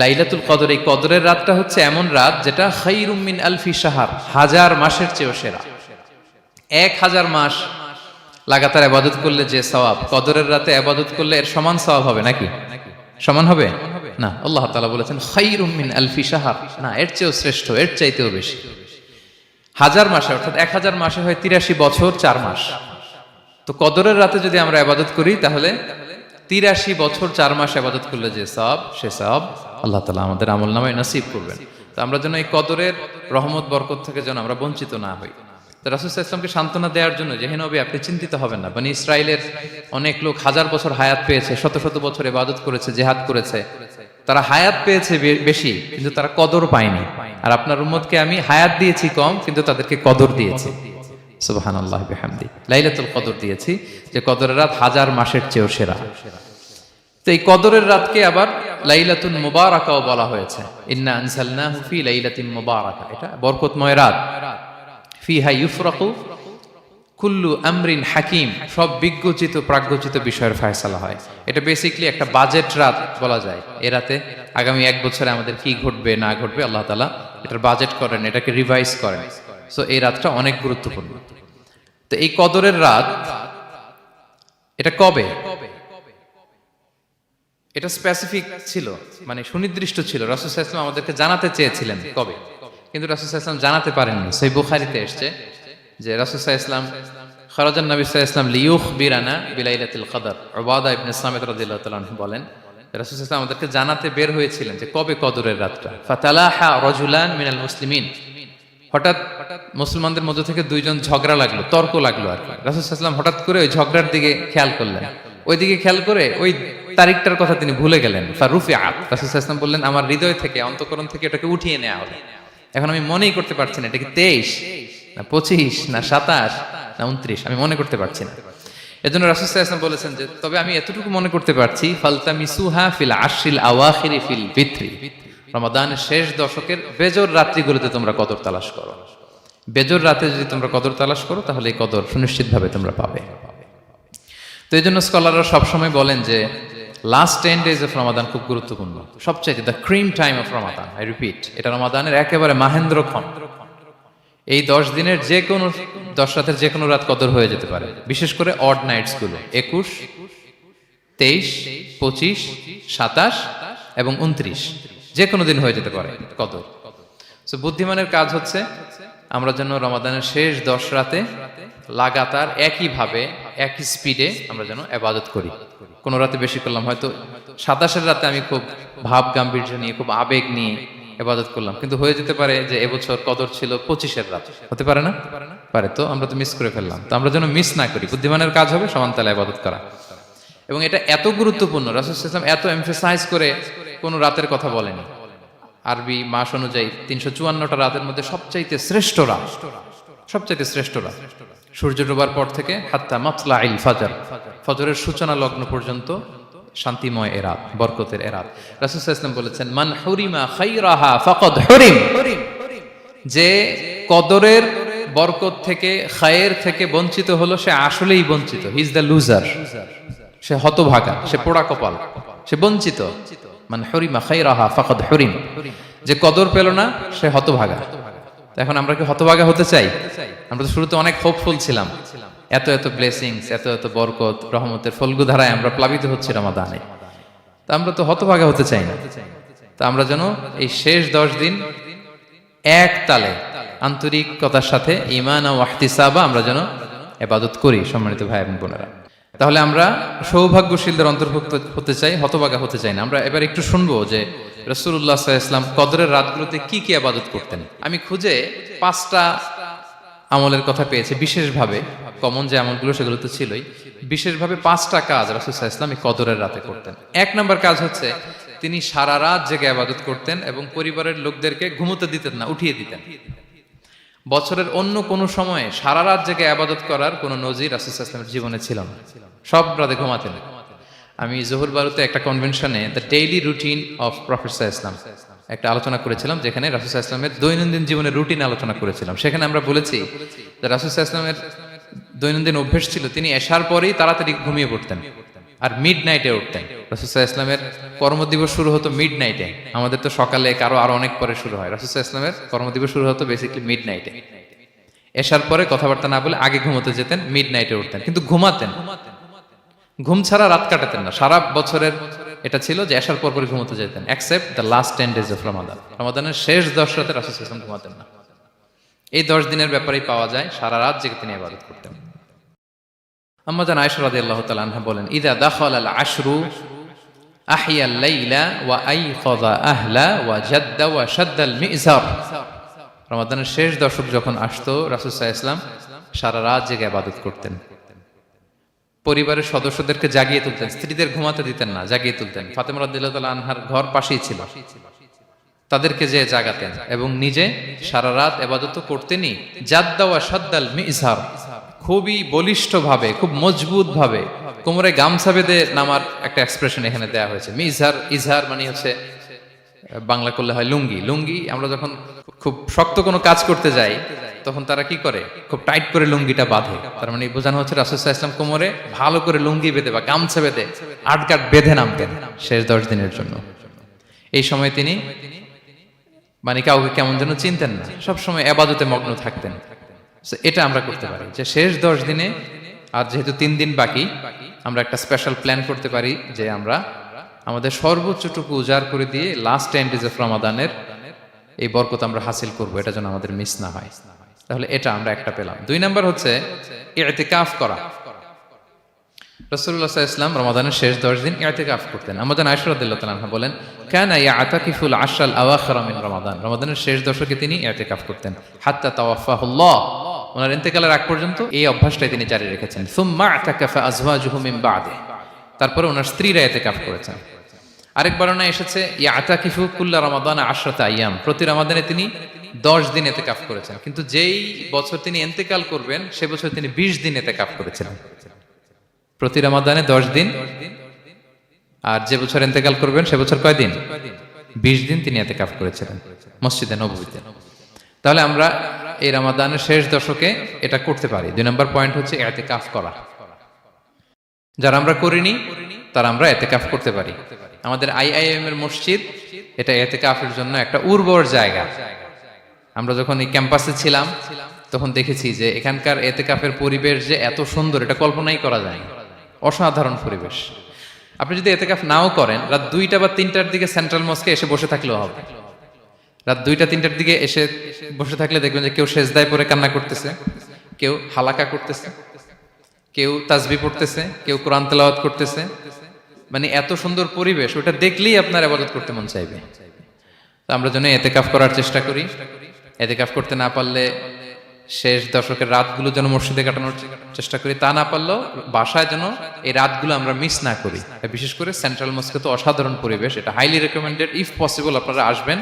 লাইলাতুল কদর, এই কদরের রাতটা হচ্ছে এমন রাত যেটা খায়রুম মিন আলফি শাহর, 1000 মাসের চেয়েও সেরা। 1000 মাস লাগাতার ইবাদত করলে যে সওয়াব, কদরের রাতে ইবাদত করলে এর সমান সওয়াব হবে নাকি? সমান হবে না। আল্লাহ তাআলা বলেছেন খায়রুম মিন আলফি শাহর, না, এর চেয়েও শ্রেষ্ঠ, এর চাইতেও বেশি। 1000 মাসে, অর্থাৎ 1000 মাসে হয় 83 বছর 4 মাস। তো কদরের রাতে যদি আমরা ইবাদত করি তাহলে 83 বছর 4 মাস ইবাদত করলে যে সওয়াব, সে সওয়াব আল্লাহ তাআলা আমাদের আমলনামায় নসিব করবেন। তো আমরা যেন এই কদরের রহমত বরকত থেকে যেন আমরা বঞ্চিত না হই। তো রাসূল সাল্লাল্লাহু আলাইহি ওয়াসাল্লামকে সান্ত্বনা দেওয়ার জন্য যে, হে নবী, আপনি চিন্তিত হবেন না। বনি ইসরাইলের অনেক লোক 1000 বছর হায়াত পেয়েছে, শত শত বছর ইবাদত করেছে, জিহাদ করেছে, তারা হায়াত পেয়েছে বেশি কিন্তু তারা কদর পায়নি। আর আপনার উম্মতকে আমি হায়াত দিয়েছি কম কিন্তু তাদেরকে কদর দিয়েছি। সুবহানাল্লাহ বিহামদি, লাইলাতুল কদর দিয়েছি, যে কদরের রাত 1000 মাসের চেয়েও সেরা। তো এই কদরের রাতকে আবার লাইলাতুল মুবারাকাও বলা হয়েছে। ইন্না আনজালনাহু ফি লাইলাতিন মুবারাকা, এটা বরকতময় রাত। ফিহা ইউফরাকু কুল্লু আমরিন হাকিম, সব বিজ্ঞচিত প্রাজ্ঞচিত বিষয়ের ফয়সালা হয়। এটা বেসিক্যালি একটা বাজেট রাত বলা যায়। এ রাতে আগামী 1 বছরে আমাদের কি ঘটবে না ঘটবে আল্লাহ তাআলা এটার বাজেট করেন, এটাকে রিভাইজ করেন। সো এই রাতটা অনেক গুরুত্বপূর্ণ। তো এই কদরের রাত, এটা কবে? এটা স্পেসিফিক ছিল, মানে সুনির্দিষ্ট ছিল। রাসূল সাল্লাল্লাহু আলাইহি ওয়াসাল্লাম আমাদেরকে জানাতে চেয়েছিলেন কবে, কিন্তু রাসূল সাল্লাল্লাহু আলাইহি ওয়াসাল্লাম জানাতে পারেননি। সহিহ বুখারীতে এসেছে যে রাসূল সাল্লাল্লাহু আলাইহি ওয়াসাল্লাম খারাজান নবী সাল্লাল্লাহু আলাইহি ওয়াসাল্লাম লিয়ুখবিরানা বিলাইলাতিল কদর। উবাদা ইবনে সামিত রাদিয়াল্লাহু তাআলা আনহু বলেন, রাসূল সাল্লাল্লাহু আলাইহি ওয়াসাল্লাম আমাদেরকে জানাতে বের হয়েছিলেন যে কবে কদরের রাতটা। ফাতালাহা রাজুলান মিনাল মুসলিমিন, হঠাৎ মুসলমানদের মধ্য থেকে দুইজন ঝগড়া লাগলো, তর্ক লাগলো আর কি। রাসূল সাল্লাল্লাহু আলাইহি ওয়াসাল্লাম হঠাৎ করে ওই ঝগড়ার দিকে খেয়াল করলেন, ওই দিকে খেয়াল করে ওই তারিখটার কথা তিনি ভুলে গেলেন। ফারুফিআত, রাসূল সাল্লাল্লাহু আলাইহি ওয়াসাল্লাম বললেন, আমার হৃদয় থেকে, অন্তঃকরণ থেকে এটাকে উঠিয়ে নেওয়া হলো। এখন আমি মনেই করতে পারছি না এটা কি 23 না 25 না 27 না 29, আমি মনে করতে পারছি না। এজন্য রাসূল সাল্লাল্লাহু আলাইহি ওয়াসাল্লাম বলেছেন যে তবে আমি এতটুকু মনে করতে পারছি, ফালতামিসুহা ফিল আশরিল আওয়াখিরি ফিল বিত্রি, রমাদানের শেষ দশকের বেজর রাত্রিগুলোতে তোমরা কদর তালাশ করো। বেজর রাতে যদি তোমরা কদর তালাশ করো তাহলে এই কদর সুনিশ্চিতভাবে তোমরা পাবে। তো এই জন্য স্কলাররা সবসময় বলেন যে লাস্ট 10 days অফ রমাদান খুব গুরুত্বপূর্ণ, সবচাইতে the cream time of Ramadan. I repeat, এটা রমাদানের একেবারে মাহেন্দ্রক্ষণ। এই 10 দিনের যে কোনো 10 রাতের যে কোনো রাত কদর হয়ে যেতে পারে, বিশেষ করে অড নাইটস গুলো 21, 23, 25, 27 এবং 29, যে কোনো দিন হয়ে যেতে পারে কদর। সো বুদ্ধিমানের কাজ হচ্ছে আমরা যেন রমাদানের শেষ 10 রাতে লাগাতার একইভাবে একই স্পিডে আমরা যেন ইবাদত করি। কোনো রাতে বেশি করলাম, হয়তো 27-এর রাতে আমি খুব ভাব গাম্ভীর্য নিয়ে, খুব আবেগ নিয়ে ইবাদত করলাম, কিন্তু হয়ে যেতে পারে যে এবছর কদর ছিল 25-এর রাত, হতে পারে না? পারে। তো আমরা তো মিস করে ফেললাম। তো আমরা যেন মিস না করি। বুদ্ধিমানের কাজ হবে সমানতালে ইবাদত করা। এবং এটা এত গুরুত্বপূর্ণ, রাসূল সাল্লাল্লাহু আলাইহি ওয়াসাল্লাম এত এমফাসাইজ করে কোনো রাতের কথা বলেনি। আরবি মাস অনুযায়ী 354টা রাতের মধ্যে সবচাইতে শ্রেষ্ঠ রাত, সবচাইতে শ্রেষ্ঠ রাত সূর্য ডোবার পর থেকে হাত্তা মাতলাইল ফাজর, ফজরের সূচনা লগ্ন পর্যন্ত শান্তিময় এ রাত, বরকতের এ রাত। রাসূল সাল্লাল্লাহু আলাইহি ওয়াসাল্লাম বলেছেন, মান হুরিমা খায়রাহা ফাকাদ হুরিম, যে কদরের বরকত থেকে, খায়ের থেকে বঞ্চিত হলো সে আসলেই বঞ্চিত। হি ইজ দ্য লুজার, সে হতভাগা, সে পোড়া কপাল, সে বঞ্চিত। মান হুরিমা খায়রাহা ফাকাদ হুরিম, যে কদর পেল না সে হতভাগা। এখন আমরা কি হতভাগা হতে চাই? আমরা তো শুরুতে অনেক হোপফুল ছিলাম, এত এত ব্লেসিংস, এত এত বরকত, রহমতের ফলগুধারায় আমরা প্লাবিত হচ্ছি রমাদানে। তা আমরা তো হতভাগা হতে চাই না। তা আমরা যেন এই শেষ 10 দিন এক তালে আন্তরিকতার সাথে ঈমান ও ইহতিসাবা আমরা যেন ইবাদত করি। সম্মানিত ভাই এবং বোনেরা, তাহলে আমরা সৌভাগ্যশীলদের অন্তর্ভুক্ত হতে চাই, হতভাগা হতে চাই না। আমরা এবার একটু শুনবো যে রাসূলুল্লাহ সাল্লাল্লাহু আলাইহি ওয়াসাল্লাম কদরের রাতগুলোতে কি কি ইবাদত করতেন। আমি খুঁজে 5টা আমলের কথা পেয়েছি বিশেষভাবে, কমন যে আমলগুলো সেগুলো তো ছিলই, বিশেষভাবে 5টা কাজ রাসূল সাল্লাল্লাহু আলাইহি ওয়াসাল্লাম এই কদরের রাতে করতেন। 1 নম্বর কাজ হচ্ছে তিনি সারা রাত জেগে ইবাদত করতেন এবং পরিবারের লোকদেরকে ঘুমোতে দিতেন না, উঠিয়ে দিতেন। বছরের অন্য কোনো সময়ে সারা রাত জেগে ইবাদত করার কোনো নজির রাসূল সাল্লাল্লাহু আলাইহি ওয়াসাল্লামের জীবনে ছিল না। সব রাতে ঘুমাতেন। আমি জোহর বারুতে একটা কনভেনশনে the daily routine of prophet সাল্লাল্লাহু আলাইহি ওয়াসাল্লাম একটা আলোচনা করেছিলাম, যেখানে রাসূল সাল্লাল্লাহু আলাইহি ওয়াসাল্লামের দৈনন্দিন জীবনের রুটিন আলোচনা করেছিলাম। সেখানে আমরা বলেছি যে রাসূল সাল্লাল্লাহু আলাইহি ওয়াসাল্লামের দৈনন্দিন অভ্যেস ছিল তিনি এশার পরেই তাড়াতাড়ি ঘুমিয়ে পড়তেন। আর মিড নাইটে উঠতেন। রাসূল সাল্লাল্লাহু আলাইহি ইসলামের কর্মদিবস শুরু হতো মিড নাইটে। আমাদের তো সকালে আরো অনেক পরে শুরু হয়। রাসূল সাল্লাল্লাহু আলাইহি ইসলামের কর্মদিবস শুরু হতো বেসিক্যালি মিড নাইটে। এশার পরে কথাবার্তা না বলে আগে ঘুমোতে যেতেন, মিড নাইটে উঠতেন, কিন্তু ঘুমাতেন। ঘুম ছাড়া রাত কাটাতেন না। সারা বছরের এটা ছিল যে এশার পর পরে ঘুমোতে যেতেন, except the last 10 days of Ramadan. রমাদানের শেষ 10 রাতে রাসূল সাল্লাল্লাহু আলাইহি ওয়াসাল্লাম ঘুমাতেন না। এই 10 দিনের ব্যাপারেই পাওয়া যায় সারা রাত জেগে তিনি ইবাদত করতেন। আম্মা জান আয়েশা রাদিয়াল্লাহু তাআলা আনহা বলেন, ইযা দাখালাল আশরু আহিয়াল লাইলা ওয়া আইকাযা আহলা ওয়া জাদ্দা ওয়া শাদ্দাল মিজার। রমাদানের শেষ দশক যখন আসতো, রাসূল সাল্লাল্লাহু আলাইহি ওয়াসাল্লাম সারা রাত জেগে ইবাদত করতেন। পরিবারের সদস্যদেরকে জাগিয়ে তুলতেন, স্ত্রীদের ঘুমাতে দিতেন না, জাগিয়ে তুলতেন। ফাতেমা রাদিয়াল্লাহু তাআলা আনহার ঘর পাশেই ছিল, তাদেরকে যে জাগাতেন এবং নিজে সারা রাত ইবাদত করতেনই। জাদ্দা ওয়া শাদ্দাল মিজার, খুবই বলিষ্ঠ ভাবে, খুব মজবুত ভাবে কোমরে গামছা বেঁধে নামার একটা এক্সপ্রেশন এখানে দেয়া হয়েছে। মিজার, ইজহার মানে হচ্ছে বাংলা করলে হয় লুঙ্গি। লুঙ্গি আমরা যখন খুব শক্ত কোনো কাজ করতে যাই তখন তারা কি করে, খুব টাইট করে লুঙ্গিটা বাঁধে। তার মানে বোঝানো হচ্ছে রাসূল সাল্লাল্লাহু আলাইহি ওয়াসাল্লাম কোমরে ভালো করে লুঙ্গি বেঁধে বা গামছা বেঁধে আটকাট বেঁধে নামতেন শেষ 10 দিনের জন্য। এই সময় তিনি মানে কাউকে কেমন যেন চিনতেন না, সবসময় ইবাদতে মগ্ন থাকতেন। এটা আমরা করতে পারি যে শেষ 10 দিনে, আর যেহেতু 3 দিন বাকি, আমরা একটা স্পেশাল প্ল্যান করতে পারি যে আমরা আমাদের সর্বোচ্চটুকু উজাড় করে দিয়ে লাস্ট 10 days অফ রমাদানের এই বরকত আমরা হাসিল করব, এটা যেন আমাদের মিস না হয়। তাহলে এটা আমরা একটা পেলাম। 2 নাম্বার হচ্ছে ইতিকাফ করা। রাসূলুল্লাহ সাল্লাল্লাহু আলাইহি ওয়াসাল্লাম রমাদানের শেষ 10 দিন ইতিকাফ করতেন। আমাদের আয়েশা রাদিয়াল্লাহু তাআলা আনহা বলেন, কানা ইয়াতাকিফুল আশরাল আওয়াখির মিন রমাদান। রমাদানের শেষ দশকে তিনি ইতিকাফ করতেন। হাত্তা তাওয়াফাহুল্লাহ, ওনার ইন্তেকালের আগ পর্যন্ত এই অভ্যাসটাই তিনি জারি রেখেছেন। সুম্মা আতাকাফা আজওয়াজুহু মিন বাদে, তারপরে ওনার স্ত্রীরা ইতিকাফ করেছেন। আরেক বর্ণনায় এসেছে ইয়াতাকিফু কুল্লা রমাদান 10 আইয়াম, প্রতি রমাদানে তিনি 10 দিন ইতিকাফ করেছেন। কিন্তু যেই বছর তিনি ইন্তেকাল করবেন সে বছর তিনি 20 দিন ইতিকাফ করেছিলেন। প্রতি রমাদানে 10 দিন, আর যে বছর ইন্তেকাল করবেন সে বছর কয় দিন? 20 দিন তিনি ইতিকাফ করেছিলেন মসজিদে নববীতে। তাহলে আমরা এই রমাদানের শেষ দশকে এটা করতে পারি। 2 নম্বর পয়েন্ট হচ্ছে ইতিকাফ করা। যারা আমরা করিনি তারা আমরা ইতিকাফ করতে পারি। আমাদের আইআইএম এর মসজিদ এটা ইতিকাফের জন্য একটা উর্বর জায়গা। আমরা যখন এই ক্যাম্পাসে ছিলাম তখন দেখেছি যে এখানকার ইতিকাফের পরিবেশ যে এত সুন্দর, এটা কল্পনাই করা যায় না। অসাধারণ পরিবেশ। আপনি যদি ইতিকাফ নাও করেন, রাত 2টা বা 3টার দিকে সেন্ট্রাল মস্কে এসে বসে থাকলেও হবে। রাত 2টা 3টার দিকে এসে বসে থাকলে দেখবেন যে কেউ সেজদায় পড়ে কান্না করতেছে, কেউ হালাকা করতেছে, কেউ তাসবিহ পড়তেছে, কেউ কোরআন তেলাওয়াত করতেছে। মানে এত সুন্দর পরিবেশ, ওটা দেখলেই আপনার ইবাদত করতে মন চাইবে। তো আমরা যেন ইতিকাফ করার চেষ্টা করি। ইতিকাফ করতে না পারলে শেষ দশকের রাতগুলো যেন মসজিদে কাটানোর চেষ্টা করি, তা না পারলেও বাসায় যেন এই রাতগুলো আমরা মিস না করি। বিশেষ করে সেন্ট্রাল মস্কে তো অসাধারণ পরিবেশ, এটা হাইলি রেকমেন্ডেড। ইফ পসিবল আপনারা আসবেন,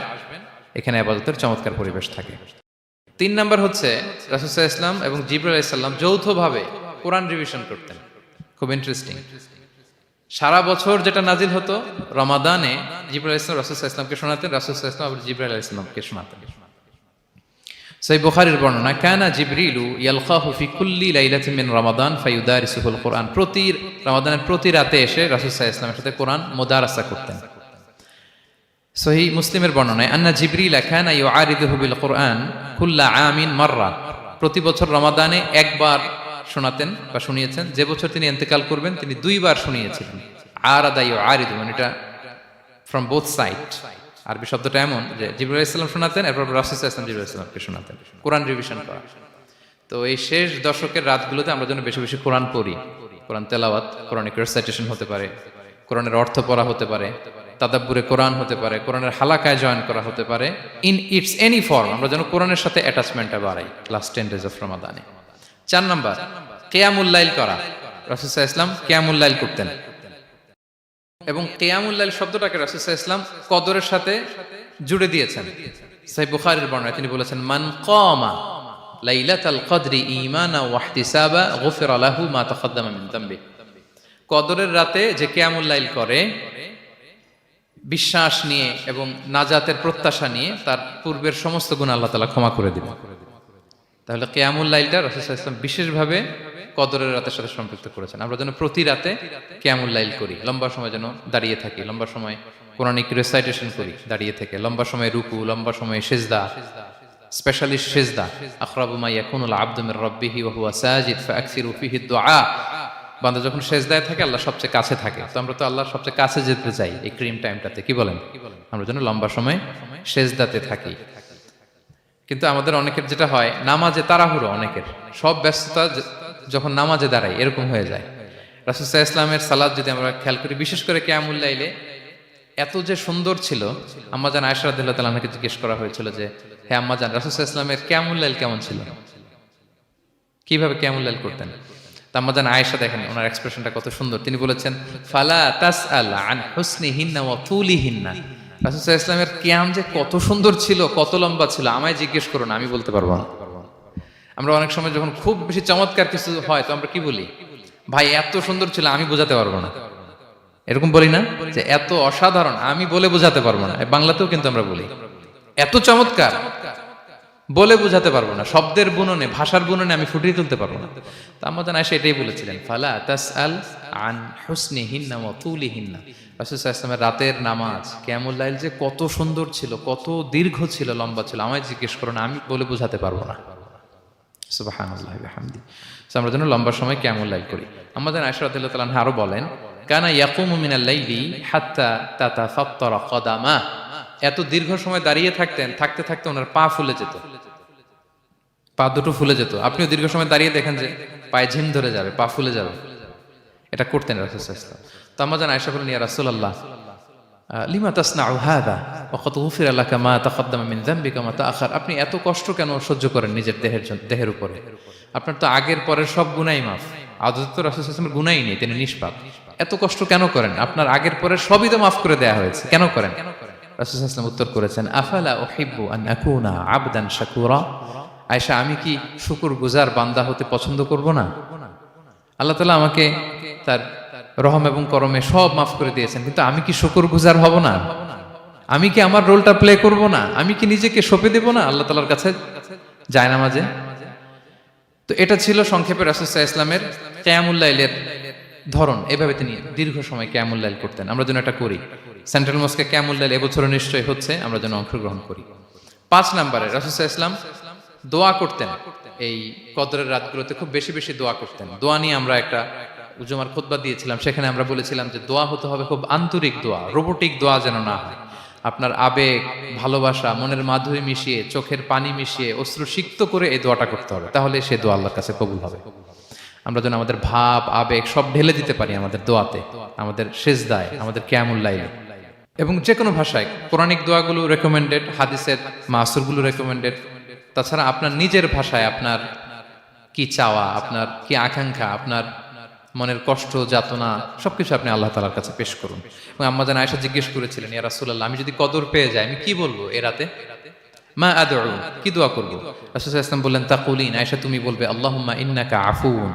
এখানে ইবাদতের চমৎকার পরিবেশ থাকে। 3 নাম্বার হচ্ছে রাসূল সাল্লাল্লাহু আলাইহি ওয়াসাল্লাম এবং জিবরাইল আলাইহিস সালাম যৌথভাবে কোরআন রিভিশন করতেন। খুব ইন্টারেস্টিং। সারা বছর যেটা নাজিল হতো, রমাদানে জিবরাইল আলাইহিস সালাম রাসূল সাল্লাল্লাহু আলাইহি ওয়াসাল্লামকে শোনাতেন, রাসূল সাল্লাল্লাহু আলাইহি ওয়াসাল্লাম আবার জিবরাইল আলাইহিস সালামকে শোনাতেন। সহিহ বুখারীর বর্ণনা, কানা জিবরিলু ইয়ালকাহু ফি কুল্লি লাইলাতিন মিন রমাদান ফায়ুদারিসুহুল কুরআন। প্রতি রমাদানের প্রতি রাতে এসে রাসূল সাল্লাল্লাহু আলাইহি ওয়াসাল্লামের সাথে কোরআন মুদারাসা করতেন। সহিহ মুসলিমের বর্ণনায়, আন্না জিবরিল কানা ইউআরিদুহু বিল কুরআন কুল্লা আমিন মাররা। প্রতি বছর রমাদানে একবার শোনাতেন বা শুনিয়েছেন। যে বছর তিনি ইন্তেকাল করবেন তিনি 2 বার শুনিয়েছিলেন। আরাদা ইউআরিদু মানে এটা ফ্রম বোথ সাইড। আরবি শব্দটা এমন যে জিবরাইল আলাইহিস সালাম শোনাতেন, এরপর রাসূল সাল্লাল্লাহু আলাইহি ওয়াসাল্লাম জিবরাইল আলাইহিস সালামকে শোনাতেন। কোরআন রিভিশন করা। তো এই শেষ দশকের রাতগুলোতে আমরা যেন বেশি বেশি কোরআন পড়ি। কোরআন তেলাওয়াত, কোরআনিক রিসাইটেশন হতে পারে, কোরআনের অর্থ পড়া হতে পারে, তাদাব্বুরে কোরআন হতে পারে, কোরআনের হালাকায় জয়েন করা হতে পারে। ইন ইটস এনি ফর্ম আমরা যেন কোরআনের সাথে অ্যাটাচমেন্টটা বাড়াই লাস্ট 10 days অফ রমাদানে। 4 নাম্বার কিয়ামুল লাইল করা। রাসূল সাল্লাল্লাহু আলাইহি ওয়াসাল্লাম কিয়ামুল লাইল করতেন এবং কিয়ামুল লাইল শব্দটাকে রাসূল সাল্লাল্লাহু আলাইহি ওয়াসাল্লাম কদরের সাথে জুড়ে দিয়েছেন। সহিহ বুখারীর বর্ণনায় তিনি বলেছেন, মান কামা লাইলাতাল কদরি ঈমানা ওয়া ইহতিসাবা গুফিরা লাহু মা তাকাদ্দামা মিন যামবি। কদরের রাতে যে কিয়ামুল লাইল করে বিশ্বাস নিয়ে এবং নাজাতের প্রত্যাশা নিয়ে, তার পূর্বের সমস্ত গুনাহ আল্লাহ তাআলা ক্ষমা করে দিবেন। তাহলে কিয়ামুল লাইলটা রাসূল সাল্লাল্লাহু আলাইহি ওয়াসাল্লাম বিশেষভাবে কদরের রাতের সাথে সম্পৃক্ত করেছেন। আমরা যেন প্রতি রাতে কিয়ামুল লাইল করি, লম্বা সময় যেন দাঁড়িয়ে থাকি, লম্বা সময় কোরআনিক রেসাইটেশন করি দাঁড়িয়ে থেকে, লম্বা সময় রুকু, লম্বা সময় সিজদা, স্পেশালি সিজদা। আখরাবু মা ইয়াকুনুল আবদু মির রাব্বিহি ওয়া হুয়া সাজিদ ফাআকসিরু ফিহি দুআ। বান্দা যখন সিজদায় থাকে আল্লাহ সবচেয়ে কাছে থাকে, তো আমরা তো আল্লাহর সবচেয়ে কাছে যেতে চাই এই ক্রিম টাইমটাতে, কি বলেন? আমরা যেন লম্বা সময় সিজদাতে থাকি। কিন্তু আমাদের অনেকের যেটা হয়, নামাজে তাড়াহুড়ো, অনেকের সব ব্যস্ততা যখন নামাজে দাঁড়াই এরকম হয়ে যায়। রাসূল সাল্লাল্লাহু আলাইহি ওয়াসাল্লামের সালাত যদি আমরা খেয়াল করি, বিশেষ করে কিয়ামুল লাইলে এত যে সুন্দর ছিল, আম্মাজান আয়েশা রাদিয়াল্লাহু তাআলা আনহাকে জিজ্ঞেস করা হয়েছিল যে হে আম্মাজান, রাসূল সাল্লাল্লাহু আলাইহি ওয়াসাল্লামের কিয়ামুল লাইল কেমন ছিল, কিভাবে কিয়ামুল লাইল করতেন? তা আম্মাজান আয়েশা দেখেন ওনার এক্সপ্রেশনটা কত সুন্দর। তিনি বলেছেন ফালা তাসআল আন হুসনিহিন্না ওয়া তুলিহিন্না। রাসূল সাল্লাল্লাহু আলাইহি ওয়াসাল্লামের কিয়াম যে কত সুন্দর ছিল, কত লম্বা ছিল, আমায় জিজ্ঞেস করো না, আমি বলতে পারবো না। আমরা অনেক সময় যখন খুব বেশি চমৎকার কিছু হয় তো আমরা কি বলি, ভাই এত সুন্দর ছিল আমি বোঝাতে পারবো না, এরকম বলি না যে এত অসাধারণ আমি বলে বোঝাতে পারবো না। বাংলাতেও কিন্তু আমরা বলি এত চমৎকার বলে বোঝাতে পারবো না, শব্দের বুননে, ভাষার বুননে আমি ফুটিয়ে তুলতে পারবো না। তো আম্মাজান আয়েশা এটাই বলেছিলেন ফালা তাসআল আন হুসনিহিন্না ওয়া তুলিহিন্না। রাসূল সাল্লাল্লাহু আলাইহি ওয়াসাল্লামের রাতের নামাজ কিয়ামুল লাইল যে কত সুন্দর ছিল, কত দীর্ঘ ছিল, লম্বা ছিল, আমায় জিজ্ঞেস করো না, আমি বলে বোঝাতে পারবো না। সুবহানাল্লাহি ওয়া বিহামদি। আমরা যেন লম্বা সময় কিয়ামুল লাইল করি। আম্মাজান আয়েশা রাদিয়াল্লাহু তাআলা আনহা আরো বলেন কানা ইয়াকুমু মিনাল লাইলি হাত্তা তাতাফাত্তারা কদামা। এত দীর্ঘ সময় দাঁড়িয়ে থাকতেন, থাকতে থাকতে ওনার পা ফুলে যেত, পা দুটো ফুলে যেত। আপনিও দীর্ঘ সময় দাঁড়িয়ে দেখেন যে পায়ে ঝিম ধরে যাবে, পা ফুলে যাবে, এটা করতেন রাসূল সাল্লাল্লাহু আলাইহি ওয়াসাল্লাম। তো আম্মাজান আয়েশা বলেন ইয়া রাসূলুল্লাহ লিমা তাসনাউ হাযা ওয়া ক্বাদ গুফিরা লাকা মা তাকদ্দামা মিন যামবিকা মা তাআখার। আপনি এত কষ্ট কেন সহ্য করেন নিজের দেহের উপরে? আপনার তো আগের পরের সব গুনাহ মাফ। আদতে তো রাসূল সাল্লাল্লাহু আলাইহি ওয়াসাল্লামের গুনাহই নেই, তিনি নিষ্পাপ। এত কষ্ট কেন করেন? আপনার আগের পরের সবই তো মাফ করে দেয়া হয়েছে, কেন করেন? রাসূল সাল্লাল্লাহু আলাইহি ওয়াসাল্লাম উত্তর করেছেন আফালা উহিব্বু আন আকুনা আবদান শাকুরা। আয়েশা, আমি কি শুকরগুজার বান্দা হতে পছন্দ করব না? আল্লাহ তাআলা আমাকে তার রহম এবং করমে সব মাফ করে দিয়েছেন, কিন্তু আমি কি শুকরগুজার হব না? আমি কি আমার রোলটা প্লে করব না? আমি কি নিজেকে সঁপে দেব না আল্লাহ তাআলার কাছে জায়নামাজে? তো এটা ছিল সংক্ষেপে রাসূল সাল্লাল্লাহু আলাইহি ওয়াসাল্লামের কিয়ামুল লাইলের ধরন। এভাবে তিনি দীর্ঘ সময় কিয়ামুল লাইল করতেন। আমরা যেন এটা করি। সেন্ট্রাল মস্কে কিয়ামুল লাইল এবছরও নিশ্চয়ই হচ্ছে, আমরা যেন অংশগ্রহণ করি। 5 নম্বরে রাসূল সাল্লাল্লাহু আলাইহি ওয়াসাল্লাম দোয়া করতেন। এই কদরের রাতগুলোতে খুব বেশি বেশি দোয়া করতেন। দোয়া নিয়ে আমরা একটা জুমার খুতবা দিয়েছিলাম, সেখানে আমরা বলেছিলাম যে দোয়া হতে হবে খুব আন্তরিক দোয়া, রোবোটিক দোয়া যেন না হয়। আপনার আবেগ, ভালোবাসা, মনের মাধুরী মিশিয়ে, চোখের পানি মিশিয়ে, অশ্রু সিক্ত করে এই দোয়াটা করতে হবে, তাহলে সে দোয়া আল্লাহর কাছে কবুল হবে। আমরা যেন আমাদের ভাব, আবেগ সব ঢেলে দিতে পারি আমাদের দোয়াতে, আমাদের সিজদায়, আমাদের কিয়ামুল লাইলে। এবং যে কোনো ভাষায় কোরআনিক দোয়াগুলো রেকমেন্ডেড, হাদিসের মাসুরগুলো রেকমেন্ডেড। তাছাড়া আপনার নিজের ভাষায় আপনার কি চাওয়া, আপনার কি আকাঙ্ক্ষা, আপনার মনের কষ্ট, যাতনা সবকিছু আপনি আল্লাহ তাআলার কাছে পেশ করুন। এবং আম্মাজান আয়েশা জিজ্ঞেস করেছিলেন ইয়া রাসূলুল্লাহ, আমি যদি কদর পেয়ে যাই আমি কি বলবো এ রাতে? মা আদউ, কি দোয়া করব? রাসূল সাল্লাল্লাহু আলাইহি ওয়াসাল্লাম বললেন তাকুলিন, আয়েশা তুমি বলবে আল্লাহুম্মা ইন্নাকা আফুউন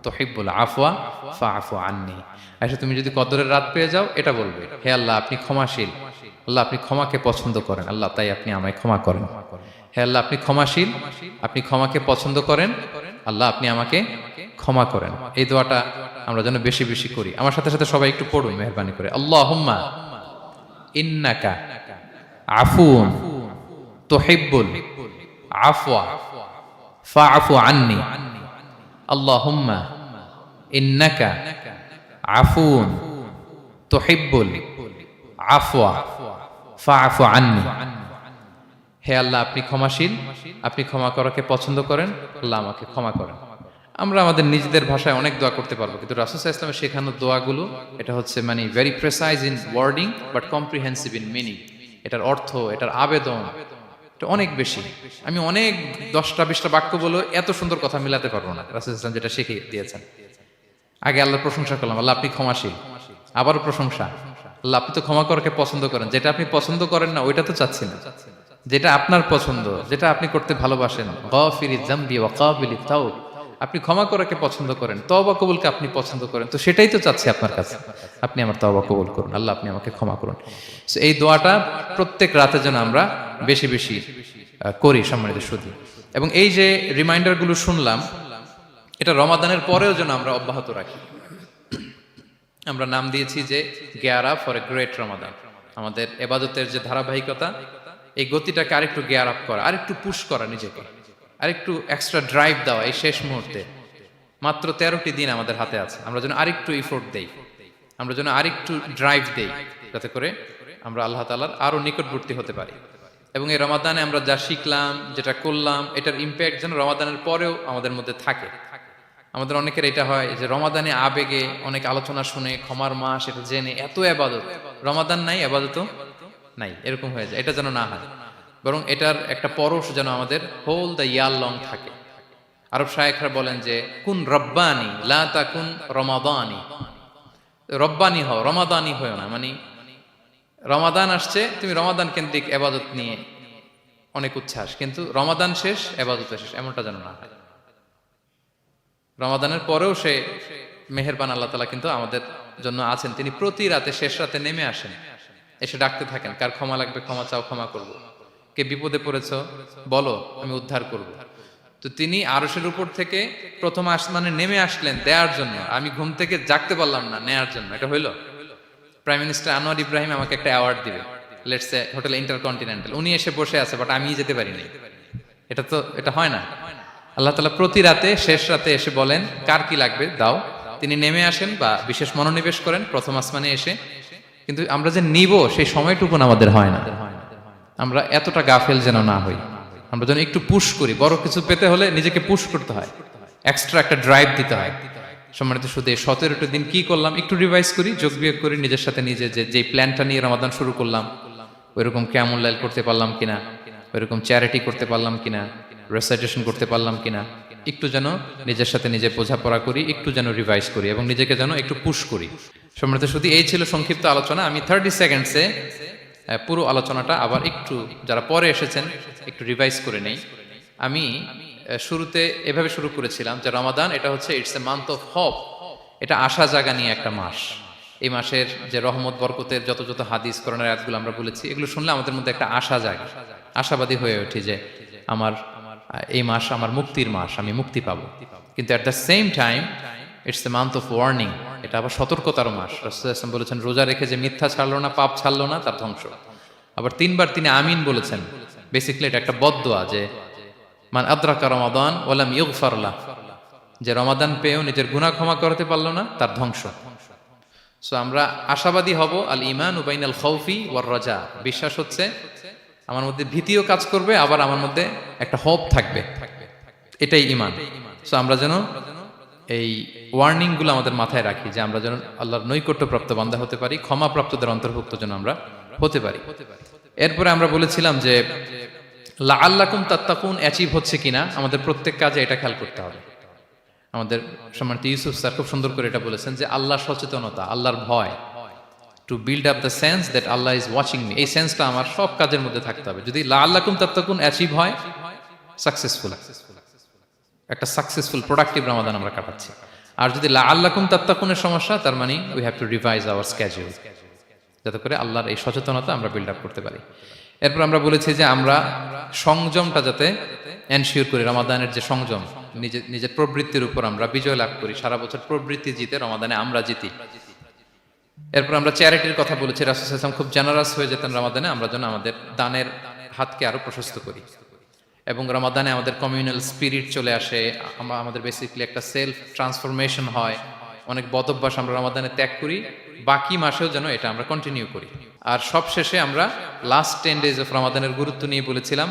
তুহিব্বুল আফওয়া ফাআফু আন্নি। আয়েশা তুমি যদি কদরের রাত পেয়ে যাও এটা বলবে, হে আল্লাহ আপনি ক্ষমাশীল, আল্লাহ আপনি ক্ষমাকে পছন্দ করেন, আল্লাহ তাই আপনি আমায় ক্ষমা করেন। হে আল্লাহ আপনি ক্ষমাশীল, আপনি ক্ষমাকে পছন্দ করেন, আল্লাহ আপনি আমাকে ক্ষমা করেন। এই দোয়াটা আমরা যেন বেশি বেশি করি। আমার সাথে সাথে সবাই একটু পড়ুন মেহেরবানি করে। আল্লাহুম্মা ইন্নাকা আফুউন তুহিব্বুল আফওয়া ফাআফু আন্নি। আল্লাহুম্মা ইন্নাকা আফুউন তুহিব্বুল আফওয়া ফাআফু আন্নি। হে আল্লাহ আপনি ক্ষমাশীল, আপনি ক্ষমা করাকে পছন্দ করেন, আল্লাহ আমাকে ক্ষমা করেন। আমরা আমাদের নিজেদের ভাষায় অনেক দোয়া করতে পারবো, কিন্তু রাসূল সাল্লাল্লাহু আলাইহি ওয়াসাল্লামের শেখানো দোয়াগুলো এটা হচ্ছে মানে very precise in wording but comprehensive in meaning. এটার অর্থ, এটার আবেদন এটা অনেক বেশি। আমি অনেক 10টা 20টা বাক্য বলে এত সুন্দর কথা মিলাতে পারবো না। রাসূল সাল্লাল্লাহু আলাইহি ওয়াসাল্লাম যেটা শিখিয়ে দিয়েছেন, আগে আল্লাহর প্রশংসা করলাম, আল্লাহ আপনি ক্ষমাশীল, আবারও প্রশংসা, আল্লাহ আপনি তো ক্ষমা করাকে পছন্দ করেন। যেটা আপনি পছন্দ করেন না ওইটা তো চাচ্ছি না, যেটা আপনার পছন্দ, যেটা আপনি করতে ভালোবাসেন, গাফিরিয যামবি ওয়া কাবিলিত তাওব, আপনি ক্ষমা করাকে পছন্দ করেন, তওবা কবুলকে আপনি পছন্দ করেন, তো সেটাই তো চাচ্ছি আপনার কাছে, আপনি আমার তওবা কবুল করুন, আল্লাহ আপনি আমাকে ক্ষমা করুন। এই দোয়াটা প্রত্যেক রাতে যেন আমরা বেশি বেশি করি সম্মানিত সুধী। এবং এই যে রিমাইন্ডারগুলো শুনলাম, এটা রমাদানের পরেও যেন আমরা অব্যাহত রাখি। আমরা নাম দিয়েছি যে gear up for a great Ramadan. আমাদের এবাদতের যে ধারাবাহিকতা, এই গতিটাকে আরেকটু গিয়ার আপ করা, আরেকটু পুশ করা নিজেকে, আরেকটু এক্সট্রা ড্রাইভ দেওয়া। এই শেষ মুহূর্তে মাত্র 13টি দিন আমাদের হাতে আছে, আমরা যেন আরেকটু ইফোর্ট দেই, আমরা যেন আরেকটু ড্রাইভ দেই, যাতে করে আমরা আল্লাহ তাআলার আরো নিকটবর্তী হতে পারি। এবং এই রমাদানে আমরা যা শিখলাম, যেটা করলাম, এটার ইম্প্যাক্ট যেন রমাদানের পরেও আমাদের মধ্যে থাকে। আমাদের অনেকের এটা হয় যে রমাদানে আবেগে অনেক আলোচনা শুনে, ক্ষমার মাস এটা জেনে এত আবাদত, রমাদান নাই আবাদতও নাই, এরকম হয়ে যায়। এটা যেন না হয়, বরং এটার একটা পরশ যেন আমাদের হোল দ্য ইয়ার লং থাকে। আরব শায়েখরা বলেন যে কুন রব্বানি লা তাকুন রমাদানি, রব্বানি হও, রমাদানি হও না। মানে রমাদান আসছে, তুমি রমাদান কেন্দ্রিক আবাদত নিয়ে অনেক উচ্ছ্বাস, কিন্তু রমাদান শেষ, আবাদত শেষ, এমনটা যেন না হয়। রমাদানের পরেও সে মেহেরবান আল্লাহ তাআলা কিন্তু আমাদের জন্য আছেন। তিনি প্রতি রাতে শেষ রাতে নেমে আসেন, এসে ডাকতে থাকেন, কার ক্ষমা লাগবে ক্ষমা চাও, ক্ষমা করব। কে বিপদে পড়েছো বলো, আমি উদ্ধার করব। তো তিনি আরশের উপর থেকে প্রথম আসমানে নেমে আসলেন দেওয়ার জন্য। আমি ঘুম থেকে জাগতে পারলাম না, নেয়ার জন্য। এটা হইলো? প্রাইম মিনিস্টার আনোয়ার ইব্রাহিম আমাকে একটা অ্যাওয়ার্ড দিবে, লেটস সে হোটেল ইন্টারকন্টিনেন্টাল, উনি এসে বসে আছে, বাট আমি যেতে পারিনি। এটা হয় না। আল্লাহ তাআলা প্রতি রাতে শেষ রাতে এসে বলেন কার কি লাগবে দাও। তিনি নেমে আসেন বা বিশেষ মনোনিবেশ করেন প্রথম আসমানে এসে, কিন্তু আমরা যে নিব সেই সময়টুকু আমাদের হয় না। আমরা এতটা গাফেল যেন না হই, আমরা যেন একটু পুশ করি। বড় কিছু পেতে হলে নিজেকে পুশ করতে হয়, এক্সট্রা একটা ড্রাইভ দিতে হয়। সম্মানিত শুধু 17টা দিন কি করলাম একটু রিভাইজ করি, যোগ বিয়োগ করি নিজের সাথে নিজে, যে প্ল্যানটা নিয়ে রমাদান শুরু করলাম ওইরকম কিয়ামুল লাইল করতে পারলাম কিনা, ওইরকম চ্যারিটি করতে পারলাম কিনা, রেসাইটেশন করতে পারলাম কিনা, একটু যেন নিজের সাথে নিজে বোঝাপড়া করি, একটু যেন রিভাইজ করি এবং নিজেকে যেন একটু পুশ করি। সম্মানিত শুধু এই ছিল সংক্ষিপ্ত আলোচনা। আমি 30 সেকেন্ডসে পুরো আলোচনাটা আবার একটু যারা পরে এসেছেন একটু রিভাইজ করে নেই। আমি শুরুতে এভাবে শুরু করেছিলাম যে রমাদান এটা হচ্ছে it's a month of hope, এটা আশা জাগা নিয়ে একটা মাস। এই মাসের যে রহমত বরকতের যত যত হাদিস কোরআনের আয়াতগুলো আমরা বলেছি, এগুলো শুনলে আমাদের মধ্যে একটা আশা জাগে, আশাবাদী হয়ে ওঠে যে আমার এই মাস আমার মুক্তির মাস, আমি মুক্তি পাবো। কিন্তু at the same time it's the month of warning, এটা আবার সতর্কতার মাস। রাসূলুল্লাহ সাল্লাল্লাহু আলাইহি ওয়াসাল্লাম বলেছেন রোজা রেখে যে মিথ্যা ছাড়লো না, পাপ ছাড়লো না, তার ধ্বংস। আবার 3বার তিনি আমিন বলেছেন। বেসিক্যালি এটা একটা বদদোয়া যে মান আদরাকা রমাদান ওয়া লাম ইগফার লাহ, যে রমাদান পেয়েও নিজের গুনাহ ক্ষমা করতে পারলো না, তার ধ্বংস। সো আমরা আশাবাদী হব। আল ঈমানু বাইনাল খাউফি ওয়ার রাজা, বিশ্বাস হচ্ছে আমার মধ্যে ভীতিও কাজ করবে, আবার আমার মধ্যে একটা হোপ থাকবে, এটাই ঈমান। সো আমরা যেন এই ওয়ার্নিং গুলো আমাদের মাথায় রাখি, যে আমরা যেন আল্লাহর নৈকট্যপ্রাপ্ত বান্দা হতে পারি, ক্ষমাপ্রাপ্তদের অন্তর্ভুক্ত যেন আমরা হতে পারি। এরপরে আমরা বলেছিলাম যে লাআল্লাকুম তাত্তাকুন অ্যাচিভ হচ্ছে কিনা আমাদের প্রত্যেক কাজে এটা খেয়াল করতে হবে। আমাদের সম্মানিত ইউসুফ স্যার খুব সুন্দর করে এটা বলেছেন যে আল্লাহর সচেতনতা, আল্লাহর ভয়, to build up the sense that Allah is watching me, এই সেন্সটা আমার সব কাজের মধ্যে থাকতে হবে। যদি লাআল্লাকুম তাত্তাকুন অ্যাচিভ হয়, সাকসেসফুল, একটা সাকসেসফুল প্রোডাক্টিভ রমাদান আমরা কাটাচ্ছি। আর যদি লাআল্লাকুম তাত্তাকুনের সমস্যা, তার মানে we have to revise hour schedule, যাতে করে আল্লাহর এই সচেতনতা আমরা বিল্ড আপ করতে পারি। এরপর আমরা বলেছি যে আমরা সংযমটা যাতে এনশিওর করি, রমাদানের যে সংযম, নিজের প্রবৃত্তির উপর আমরা বিজয় লাভ করি। সারা বছর প্রবৃত্তি জিতে, রমাদানে আমরা জিতি। এরপর আমরা চ্যারিটির কথা বলেছি। রাসূল সাল্লাল্লাহু আলাইহি ওয়াসাল্লাম খুব জেনারাস হয়ে যেতেন রমাদানে, আমরা যেন আমাদের দানের হাতকে আরো প্রশস্ত করি এবং রমাদানে আমাদের কমিউনাল স্পিরিট চলে আসে, আমাদের বেসিক্যালি একটা সেলফ ট্রান্সফরমেশন হয়। অনেক বদ অভ্যাস আমরা রমাদানে ত্যাগ করি, বাকি মাসেও যেন এটা আমরা কন্টিনিউ করি। আর সবশেষে আমরা লাস্ট 10 days অফ রমাদানের গুরুত্ব নিয়ে বলেছিলাম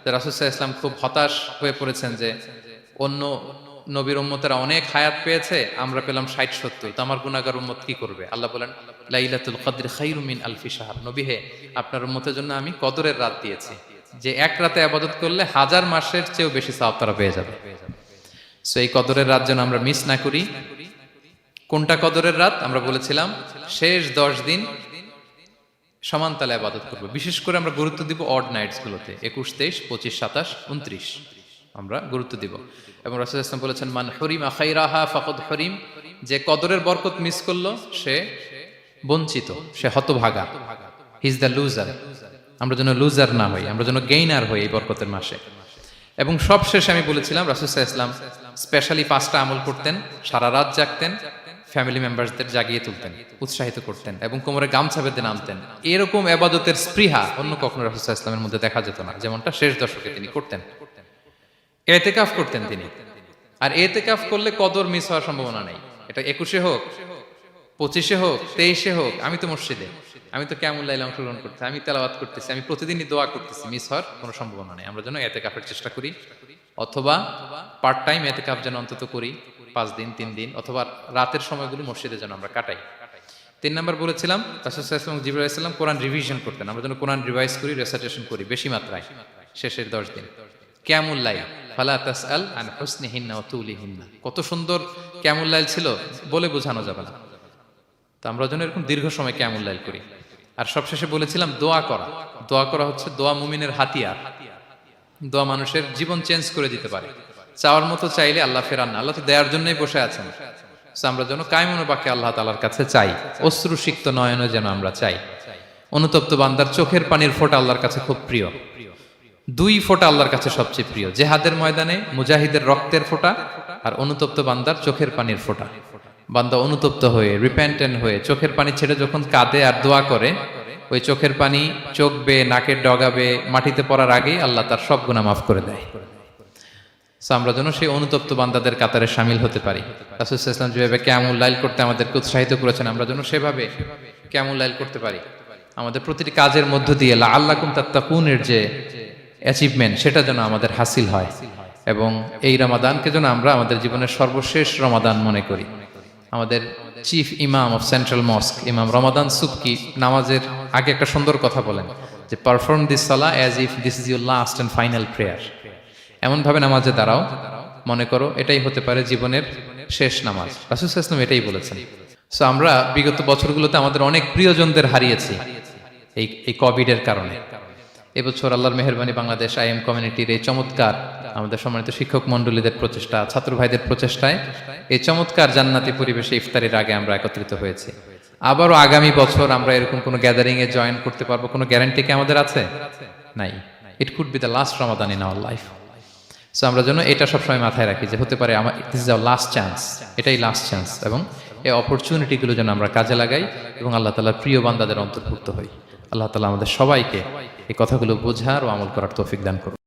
যে রাসূল সাল্লাল্লাহু আলাইহি ওয়াসাল্লাম খুব হতাশ হয়ে পড়েছেন যে অন্য নবীর উম্মতেরা অনেক হায়াত পেয়েছে, আমরা পেলাম 60-70, তো আমার গুনাহগার উম্মত কি করবে? আল্লাহ বলেন লাইলাতুল কদর খায়রুম মিন আলফি শাহর, নবী হে আপনার উম্মতের জন্য আমি কদরের রাত দিয়েছি, যে এক রাতে ইবাদত করলে 1000 মাসের চেয়েও বেশি সওয়াব তারা পেয়ে যাবে। সো এই কদরের রাত যেন আমরা মিস না করি। কোনটা কদরের রাত? আমরা বলেছিলাম শেষ 10 দিন সমান তালে ইবাদত করব। বিশেষ করে আমরা গুরুত্ব দিব অড নাইটস গুলোতে, 21, 23, 25, 27, 29 আমরা গুরুত্ব দিব। এবং রাসূল সাল্লাল্লাহু আলাইহি ওয়াসাল্লাম বলেছেন মান হুরিমা খায়রাহা ফাকাদ হুরিম, যে কদরের বরকত মিস করলো সে বঞ্চিত, সে হতভাগা, হি ইজ দ্য লুজার। আমরা যেন লুজার না হই, আমরা যেন গেইনার হই এই বরকতের মাসে। এবং সব শেষে আমি বলেছিলাম রাসূল সাল্লাল্লাহু আলাইহি ওয়াসাল্লাম স্পেশালি 5টা আমল করতেন, সারা রাত জাগতেন, ফ্যামিলি মেম্বারসদের জাগিয়ে তুলতেন, উৎসাহিত করতেন এবং কোমরে গামছা বেঁধে নামতেন। এরকম ইবাদতের স্পৃহা অন্য কখনো রাসূল সাল্লাল্লাহু আলাইহি ওয়াসাল্লামের মধ্যে দেখা যেত না, যেমনটা শেষ দশকে তিনি করতেন। ইতিকাফ করতেন তিনি। আর ইতিকাফ করলে কদর মিস হওয়ার সম্ভাবনা নেই। এটা 21-এ হোক, 25-এ হোক, 23-এ হোক, আমি তো মসজিদে, আমি তো কিয়ামুল লাইলে অংশগ্রহণ করতেছি, আমি তেলাওয়াত করতেছি, আমি প্রতিদিনই দোয়া করতেছি, মিস হওয়ার কোনো সম্ভাবনা নেই। আমরা যেন ইতিকাফের চেষ্টা করি, অথবা পার্ট টাইম ইতিকাফ যেন অন্তত করি, 5 দিন 3 দিন, অথবা রাতের সময়গুলো মসজিদে যেন আমরা কাটাই। 3 নাম্বার বলেছিলাম রাসূল সাল্লাল্লাহু আলাইহি ওয়াসাল্লাম, জিবরাইল আলাইহিস সালাম কোরআন রিভিশন করতেন। আমরা যেন কোরআন রিভাইজ করি, রেসাইটেশন করি বেশি মাত্রায় শেষের 10 দিন। কিয়ামুল লাইল, ফালা তাসআল আন হুসনিহিন্না ওয়া তুলিহিন্না, কত সুন্দর কিয়ামুল লাইল ছিল বলে বোঝানো যাবে না। তো আমরা যেন এরকম দীর্ঘ সময় কিয়ামুল লাইল করি। আর সবশেষে বলেছিলাম দোয়া করা। দোয়া করা হচ্ছে দোয়া মুমিনের হাতিয়ার। দোয়া মানুষের জীবন চেঞ্জ করে দিতে পারে। চাওয়ার মতো চাইলে আল্লাহ ফেরান না, আল্লাহ তো দেওয়ার জন্যই বসে আছেন। আমরা যেন কায়মনো বাক্যে আল্লাহ তাআলার কাছে চাই, অশ্রুসিক্ত নয়নে যেন আমরা চাই। অনুতপ্ত বান্দার চোখের পানির ফোঁটা আল্লাহর কাছে খুব প্রিয়। 2 ফোঁটা আল্লাহর কাছে সবচেয়ে প্রিয়, জেহাদের ময়দানে মুজাহিদের রক্তের ফোঁটা আর অনুতপ্ত বান্দার চোখের পানির ফোঁটা। বান্দা অনুতপ্ত হয়ে, রিপেন্টেন্ট হয়ে, চোখের পানি ছেড়ে যখন কাঁদে আর দোয়া করে, ওই চোখের পানি চোখ বেয়ে, নাকের ডগা বেয়ে মাটিতে পড়ার আগেই আল্লাহ তার সব গুনাহ মাফ করে দেয়। আমরা যেন সেই অনুতপ্ত বান্দাদের কাতারে শামিল হতে পারি। রাসূল সাল্লাল্লাহু আলাইহি ওয়াসাল্লাম যেভাবে কিয়ামুল লাইল করতে আমাদেরকে উৎসাহিত করেছেন, আমরা যেন সেভাবে কিয়ামুল লাইল করতে পারি। আমাদের প্রতিটি কাজের মধ্য দিয়ে লাআল্লাকুম তাত্তাকুনের যে অ্যাচিভমেন্ট, সেটা যেন আমাদের হাসিল হয়। এবং এই রমাদানকে যেন আমরা আমাদের জীবনের সর্বশেষ রমাদান মনে করি। আমাদের চিফ ইমাম অফ সেন্ট্রাল মস্ক, ইমাম রমাদান সুবকি, নামাজের আগে একটা সুন্দর কথা বলেন যে perform this Salah as if this is your last and final prayer. এমন ভাবে নামাজে দাঁড়াও, মনে করো এটাই হতে পারে জীবনের শেষ নামাজ। রাসূল সাল্লাল্লাহু আলাইহি ওয়াসাল্লাম এটাই বলেছেন। সো আমরা বিগত বছরগুলোতে আমাদের অনেক প্রিয়জনদের হারিয়েছি এই কোভিডের কারণে। এবছর আল্লাহর মেহেরবানি বাংলাদেশ আইএম কমিউনিটির এই চমৎকার, আমাদের সম্মানিত শিক্ষক মণ্ডলীদের প্রচেষ্টা, ছাত্র ভাইদের প্রচেষ্টায় এই চমৎকার জান্নাতি পরিবেশে ইফতারের আগে আমরা একত্রিত হয়েছি। আবারও আগামী বছর আমরা এরকম কোনো গ্যাদারিং এ জয়েন করতে পারবো, কোনো গ্যারান্টি কি আমাদের আছে? নাই। It could be the last Ramadan in our life. So আমরা যেন এটা সবসময় মাথায় রাখি যে হতে পারে আমার this is our last chance, এটাই লাস্ট চান্স। এবং এই অপরচুনিটিগুলো যেন আমরা কাজে লাগাই এবং আল্লাহ তাআলার প্রিয় বান্দাদের অন্তর্ভুক্ত হই। আল্লাহ তাআলা আমাদের সবাইকে এই কথাগুলো বোঝার ও আমল করার তৌফিক দান করুন।